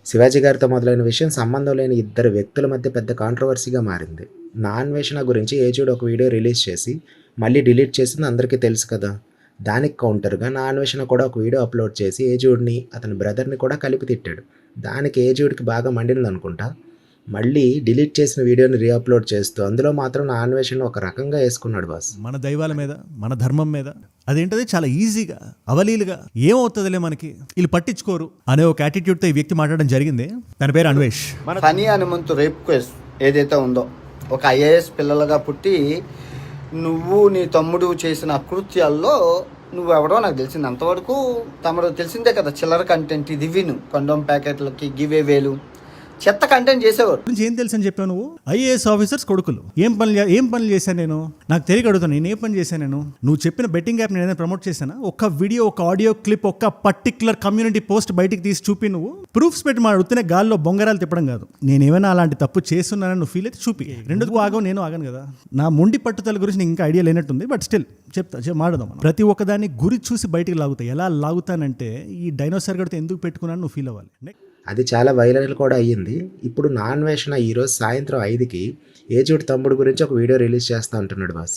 శివాజీ గారితో మొదలైన విషయం సంబంధం లేని ఇద్దరు వ్యక్తుల మధ్య పెద్ద కాంట్రవర్సీగా మారింది. నా అన్వేషణ గురించి ఏజుడు ఒక వీడియో రిలీజ్ చేసి మళ్ళీ డిలీట్ చేసింది అందరికీ తెలుసు కదా. దానికి కౌంటర్గా నా అన్వేషణ కూడా ఒక వీడియో అప్లోడ్ చేసి ఏజుడిని అతని బ్రదర్ని కూడా కలిపి తిట్టాడు. దానికి ఏజుడికి బాగా మండింది అనుకుంటా. మళ్ళీ డిలీట్ చేసిన వీడియోని రీఅప్లోడ్ చేస్తూ అందులో మాత్రం నా అన్వేషణ ఒక రకంగా వేసుకున్నాడు బాస్. మన దైవాల మీద, మన ధర్మం మీద అదేంటది చాలా ఈజీగా అవలీలుగా ఏమవుతుందిలే మనకి వీళ్ళు పట్టించుకోరు అనే ఒక యాటిట్యూడ్తో ఈ వ్యక్తి మాట్లాడడం జరిగింది. తన పేరు అన్వేష్. ఫనీ హనుమంతు రేప్ కేసు ఏదైతే ఉందో, ఒక ఐఏఎస్ పిల్లలుగా పుట్టి నువ్వు నీ తమ్ముడు చేసిన అకృత్యాల్లో నువ్వెవడో నాకు తెలిసింది. అంతవరకు తమరు తెలిసిందే కదా, చిల్లర కంటెంట్ ఇది విను, కండోమ్ ప్యాకెట్లకి గివే వేలు చెత్త కంటెంట్ చేసేవారు. ఏం తెలుసు అని చెప్పావు నువ్వు? ఐఏఎస్ ఆఫీసర్స్ కొడుకులు ఏం పనులు చేశాను నేను? నాకు తెలియక అడుగుతాను, నేను ఏ పని చేశాను? నువ్వు చెప్పిన బెట్టింగ్ యాప్ నేను ఏదైనా ప్రమోట్ చేశానా? ఒక వీడియో, ఒక ఆడియో క్లిప్, ఒక పర్టికులర్ కమ్యూనిటీ పోస్ట్ బయటికి తీసి చూపి నువ్వు ప్రూఫ్స్ పెట్టి మా అడుగుతూనే గాల్లో బొంగరాలు తిప్పడం కాదు. నేను ఏమైనా అలాంటి తప్పు చేస్తున్నానని నువ్వు ఫీల్ అయితే చూపి. రెండుకు ఆగవు, నేను ఆగను కదా. నా మొండి పట్టుదల గురించి నీకు ఇంకా ఐడియా లేనట్టుంది, బట్ స్టిల్ మాట్లాడదాం. ప్రతి ఒక్కదాన్ని గురి చూసి బయటికి లాగుతా. ఎలా లాగుతానంటే ఈ డైనోసార్ గడితో ఎందుకు పెట్టుకున్నాను నువ్వు ఫీల్ అవ్వాలి. అది చాలా వైరల్ కూడా అయ్యింది. ఇప్పుడు నా అన్వేషణ ఈరోజు సాయంత్రం 5కి ఏజుడి తమ్ముడు గురించి ఒక వీడియో రిలీజ్ చేస్తా అంటున్నాడు బాస్.